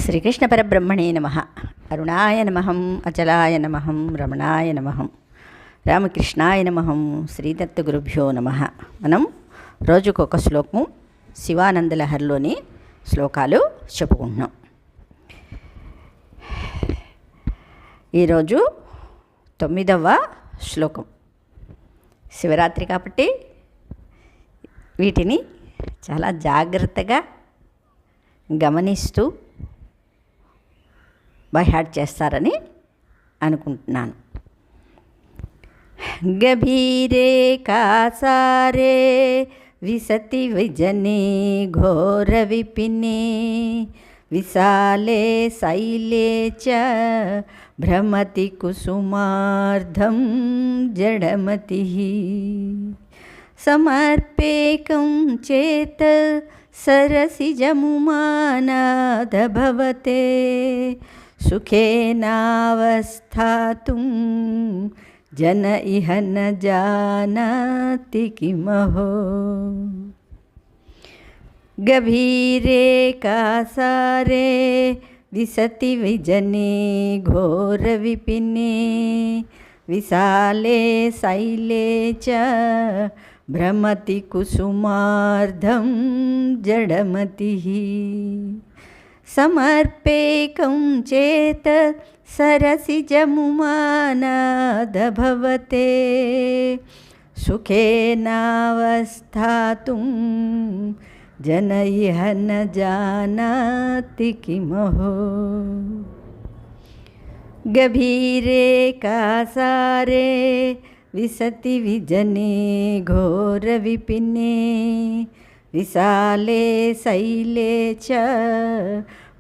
శ్రీకృష్ణ పరబ్రహ్మణే నమః. అరుణాయ నమః, అచలాయ నమః, రమణాయ నమః, రామకృష్ణాయ నమః, శ్రీదత్త గురుభ్యో నమః. మనం రోజుకొక శ్లోకం శివానంద లహరిలోని శ్లోకాలు చెప్పుకుంటున్నాం. ఈరోజు 9వ శ్లోకం. శివరాత్రి కాబట్టి వీటిని చాలా జాగ్రత్తగా గమనిస్తూ బై హార్ట్ చేస్తారని అనుకుంటున్నాను. గభీరే కాసారే విసతి విజనే ఘోర విపినే విశాలే శైలే చ భ్రమతి కుసుమార్ధం జడమతి సమర్పేకం చేత సరసిజముమానాదభవతే సుఖేనావస్థాతుం జన ఇహ న జానాతి కిమహో. గభీరే కాసారే విసతి విజనే ఘోర విపినే విశాలే శైలే చ భ్రమతి కుసుమార్ధం జడమతి సమర్పేకం చేత సరసిజముమానాదభవతే సుఖేనావస్థాతుం జన ఇహ న జానాతి కిమహో. గభీరే కాసారే విసతి విజనే ఘోర విపినే విశాలే శైలే చ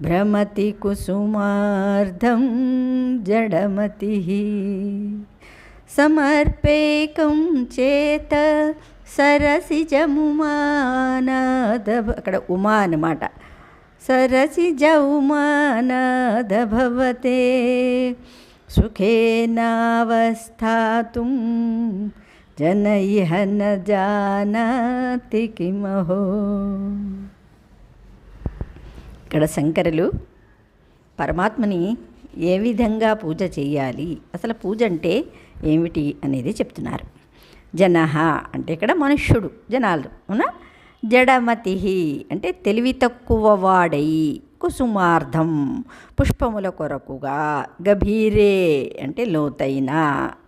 భ్రమతి కుసుమార్ధం జడమతి సమర్పేకం చేత సరసిజముమానాదభ, అక్కడ ఉమా అన్నమాట, సరసిజ ఉమానాదభవతే సుఖేనావస్థాతుం జన ఇహ న జానాతి కిమహో. ఇక్కడ శంకరులు పరమాత్మని ఏ విధంగా పూజ చేయాలి, అసలు పూజ అంటే ఏమిటి అనేది చెప్తున్నారు. జనః అంటే ఇక్కడ మనుష్యుడు, జనాలు, అవునా. జడమతి అంటే తెలివి తక్కువ వాడై, కుసుమార్ధం పుష్పముల కొరకుగా, గభీరే అంటే లోతైన,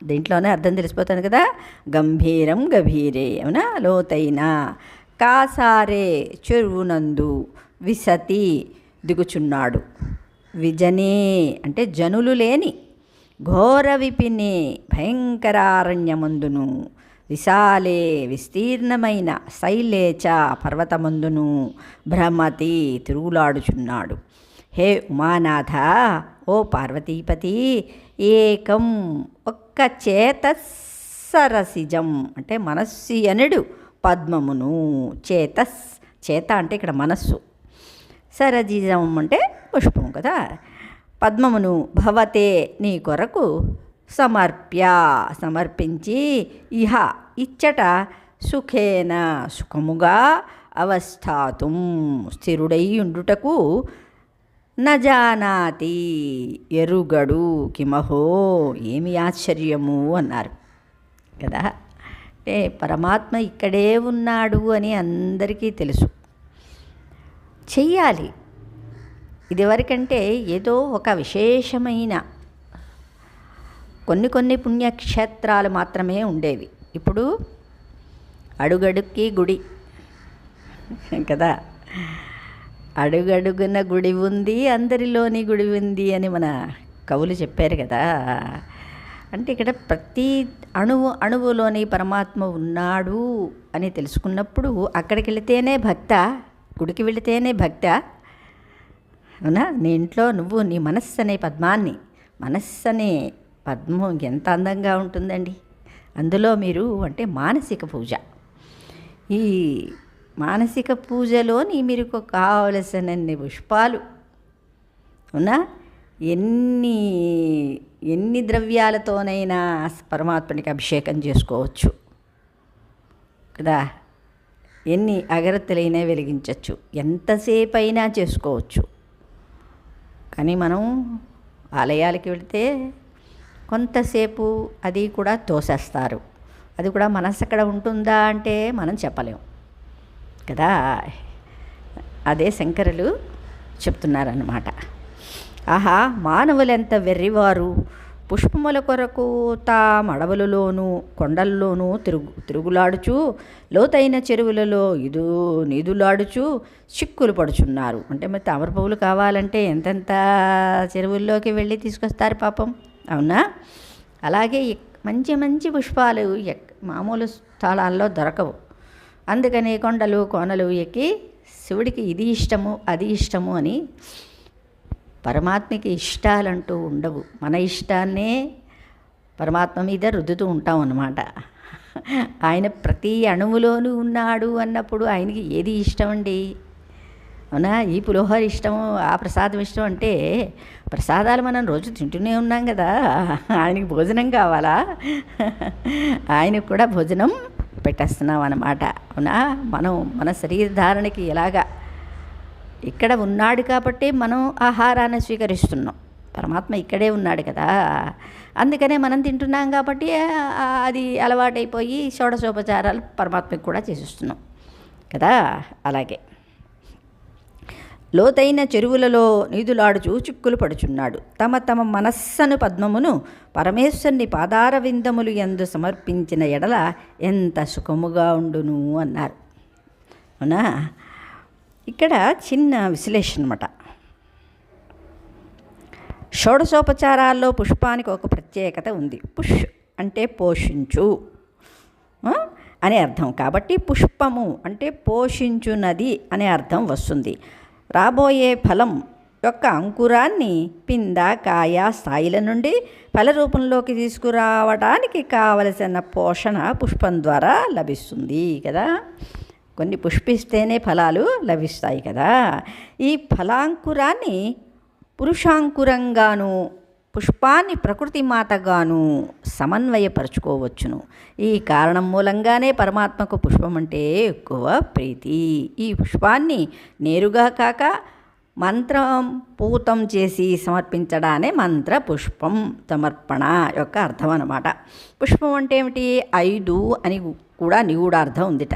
దీంట్లోనే అర్థం తెలిసిపోతుంది కదా, గంభీరం గభీరే, అవునా, లోతైన. కాసారే చెరువునందు, విసతి దిగుచున్నాడు, విజనే అంటే జనులు లేని, ఘోర విపినే భయంకరారణ్యమందును, విశాలే విస్తీర్ణమైన, శైలేచ పర్వతమందును, భ్రమతి తిరుగులాడుచున్నాడు. హే ఉమానాథ, ఓ పార్వతీపతి, ఏకం ఒక్క చేత సరసిజం అంటే మనస్సు అనడు పద్మమును, చేతస్ చేత అంటే ఇక్కడ మనస్సు, సరసిజం అంటే పుష్పం కదా, పద్మమును భవతే నీ కొరకు సమర్ప్య సమర్పించి, ఇహ ఇచ్చట, సుఖేన సుఖముగా, అవస్థాతుం స్థిరుడై ఉండుటకు, న జానాతి ఎరుగడు, కిమహో ఏమి ఆశ్చర్యము అన్నారు కదా. అంటే పరమాత్మ ఇక్కడే ఉన్నాడు అని అందరికీ తెలుసు, చెయ్యాలి. ఇదివరకంటే ఏదో ఒక విశేషమైన కొన్ని పుణ్యక్షేత్రాలు మాత్రమే ఉండేవి. ఇప్పుడు అడుగడుక్కి గుడి కదా, అడుగడుగున గుడి ఉంది, అందరిలోని గుడి ఉంది అని మన కవులు చెప్పారు కదా. అంటే ఇక్కడ ప్రతి అణువులోని పరమాత్మ ఉన్నాడు అని తెలుసుకున్నప్పుడు అక్కడికి వెళితేనే భక్త, గుడికి వెళితేనే భక్త, అవునా. నీ ఇంట్లో నువ్వు నీ మనస్సు అనే పద్మాన్ని, మనస్సు అనే పద్మం ఎంత అందంగా ఉంటుందండి. అందులో మీరు అంటే మానసిక పూజ, ఈ మానసిక పూజలోని మీరు కావలసినన్ని పుష్పాలు, అవునా, ఎన్ని ద్రవ్యాలతోనైనా పరమాత్మనికి అభిషేకం చేసుకోవచ్చు కదా. ఎన్ని అగరత్తులైనా వెలిగించవచ్చు, ఎంతసేపు అయినా చేసుకోవచ్చు. కానీ మనం ఆలయాలకి వెళితే కొంతసేపు అది కూడా తోసేస్తారు. అది కూడా మనసు అక్కడ ఉంటుందా అంటే మనం చెప్పలేం కదా. అదే శంకరులు చెప్తున్నారన్నమాట. ఆహా, మానవులెంత వెర్రివారు, పుష్పముల కొరకు తామడవులలోనూ కొండల్లోనూ తిరుగులాడుచు, లోతైన చెరువులలో నీదులాడుచు చిక్కులు పడుచున్నారు. అంటే మరి తామర పువ్వులు కావాలంటే ఎంతెంత చెరువుల్లోకి వెళ్ళి తీసుకొస్తారు పాపం, అవునా? అలాగే మంచి మంచి పుష్పాలు మామూలు స్థలాల్లో దొరకవు. అందుకని కొండలు కోనలు ఎక్కి శివుడికి ఇది ఇష్టము అది ఇష్టము అని, పరమాత్మకి ఇష్టాలంటూ ఉండవు. మన ఇష్టాన్నే పరమాత్మ మీద రుద్దుతూ ఉంటాం అన్నమాట. ఆయన ప్రతి అణువులోనూ ఉన్నాడు అన్నప్పుడు ఆయనకి ఏది ఇష్టం అండి? అవునా? ఈ పులిహోర ఇష్టము, ఆ ప్రసాదం ఇష్టం అంటే ప్రసాదాలు మనం రోజు తింటూనే ఉన్నాం కదా. ఆయనకి భోజనం కావాలా? ఆయనకు కూడా భోజనం పెట్టేస్తున్నాం అన్నమాట. అవునా? మనం మన శరీరధారణకి ఎలాగా ఇక్కడ ఉన్నాడు కాబట్టి మనం ఆహారాన్ని స్వీకరిస్తున్నాం. పరమాత్మ ఇక్కడే ఉన్నాడు కదా, అందుకనే మనం తింటున్నాం కాబట్టి అది అలవాటైపోయి షోడశోపచారాలు పరమాత్మకి కూడా చేసిస్తున్నాం కదా. అలాగే లోతైన చెరువులలో నీదులాడుచు చిక్కులు పడుచున్నాడు. తమ తమ మనస్సను పద్మమును పరమేశ్వరుని పాదార విందములు యందు సమర్పించిన ఎడల ఎంత సుఖముగా ఉండును అన్నారు. అవునా? ఇక్కడ చిన్న విశ్లేషణ అన్నమాట. షోడశోపచారాల్లో పుష్పానికి ఒక ప్రత్యేకత ఉంది. పుష్ అంటే పోషించు అనే అర్థం, కాబట్టి పుష్పము అంటే పోషించున్నది అనే అర్థం వస్తుంది. రాబోయే ఫలం యొక్క అంకురాన్ని పింద కాయ స్థాయిల నుండి ఫల రూపంలోకి తీసుకురావడానికి కావలసిన పోషణ పుష్పం ద్వారా లభిస్తుంది కదా. కొన్ని పుష్పిస్తేనే ఫలాలు లభిస్తాయి కదా. ఈ ఫలాంకురాన్ని పురుషాంకురంగాను పుష్పాన్ని ప్రకృతి మాతగాను సమన్వయపరుచుకోవచ్చును. ఈ కారణం మూలంగానే పరమాత్మకు పుష్పం అంటే ఎక్కువ ప్రీతి. ఈ పుష్పాన్ని నేరుగా కాక మంత్రం పూతం చేసి సమర్పించడానే మంత్ర పుష్పం సమర్పణ యొక్క అర్థం అన్నమాట. పుష్పం అంటే ఏమిటి? 5 అని కూడా నిగూఢార్థం ఉందిట.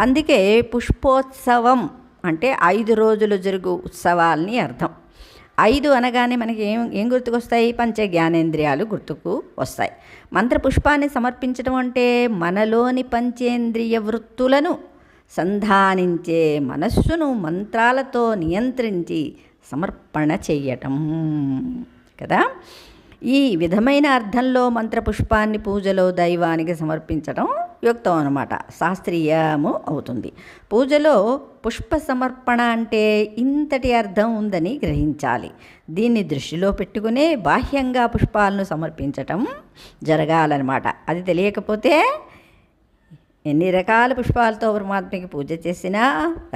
అందుకే పుష్పోత్సవం అంటే 5 రోజులు జరుగు ఉత్సవాల్ని అర్థం. 5 అనగానే మనకి ఏం గుర్తుకొస్తాయి? పంచ జ్ఞానేంద్రియాలు గుర్తుకు వస్తాయి. మంత్రపుష్పాన్ని సమర్పించడం అంటే మనలోని పంచేంద్రియ వృత్తులను సంధానించే మనస్సును మంత్రాలతో నియంత్రించి సమర్పణ చెయ్యటం కదా. ఈ విధమైన అర్థంలో మంత్రపుష్పాన్ని పూజలో దైవానికి సమర్పించడం యుక్తం అన్నమాట, శాస్త్రీయము అవుతుంది. పూజలో పుష్ప సమర్పణ అంటే ఇంతటి అర్థం ఉందని గ్రహించాలి. దీన్ని దృష్టిలో పెట్టుకునే బాహ్యంగా పుష్పాలను సమర్పించటం జరగాలన్నమాట. అది తెలియకపోతే ఎన్ని రకాల పుష్పాలతో పరమాత్మకి పూజ చేసినా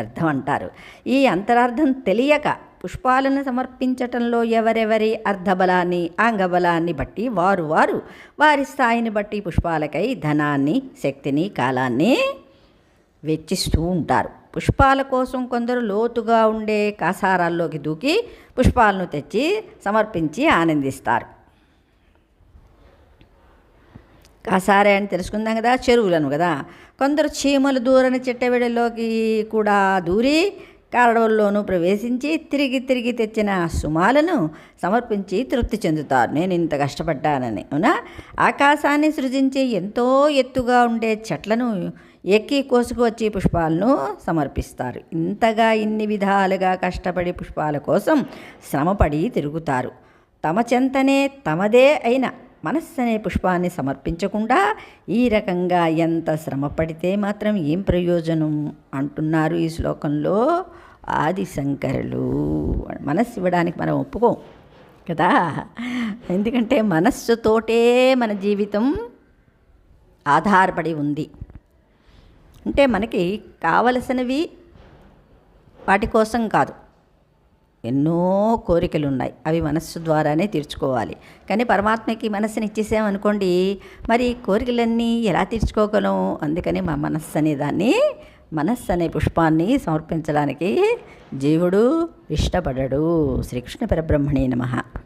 అర్థం అంటారు. ఈ అంతరార్థం తెలియక పుష్పాలను సమర్పించటంలో ఎవరెవరి అర్ధబలాన్ని అంగబలాన్ని బట్టి వారి స్థాయిని బట్టి పుష్పాలకై ధనాన్ని, శక్తిని, కాలాన్ని వెచ్చిస్తూ ఉంటారు. పుష్పాల కోసం కొందరు లోతుగా ఉండే కాసారాల్లోకి దూకి పుష్పాలను తెచ్చి సమర్పించి ఆనందిస్తారు. కాసారే అని తెలుసుకుందాం కదా, చెరువులను కదా. కొందరు చీమలు దూరని చెట్టవిడలోకి కూడా దూరి కారడవుల్లోనూ ప్రవేశించి తిరిగి తెచ్చిన సుమాలను సమర్పించి తృప్తి చెందుతారు. నేను ఇంత కష్టపడ్డానని. అవునా? ఆకాశాన్ని సృజించి ఎంతో ఎత్తుగా ఉండే చెట్లను ఎక్కి కోసుకువచ్చి పుష్పాలను సమర్పిస్తారు. ఇంతగా ఇన్ని విధాలుగా కష్టపడి పుష్పాల కోసం శ్రమపడి తిరుగుతారు. తమ చెంతనే తమదే అయిన మనస్సు అనే పుష్పాన్ని సమర్పించకుండా ఈ రకంగా ఎంత శ్రమ పడితే మాత్రం ఏం ప్రయోజనం అంటున్నారు ఈ శ్లోకంలో ఆది శంకరులు. మనస్సు ఇవ్వడానికి మనం ఒప్పుకోం కదా, ఎందుకంటే మనస్సుతోటే మన జీవితం ఆధారపడి ఉంది. అంటే మనకి కావలసినవి వాటి కోసం కాదు, ఎన్నో కోరికలు ఉన్నాయి, అవి మనస్సు ద్వారానే తీర్చుకోవాలి. కానీ పరమాత్మకి మనస్సుని ఇచ్చేసామనుకోండి, మరి కోరికలన్నీ ఎలా తీర్చుకోగలం? అందుకని మా మనస్సు అనే దాన్ని మనస్సు అనే పుష్పాన్ని సమర్పించడానికి జీవుడు ఇష్టపడడు. శ్రీకృష్ణ పరబ్రహ్మణే నమః.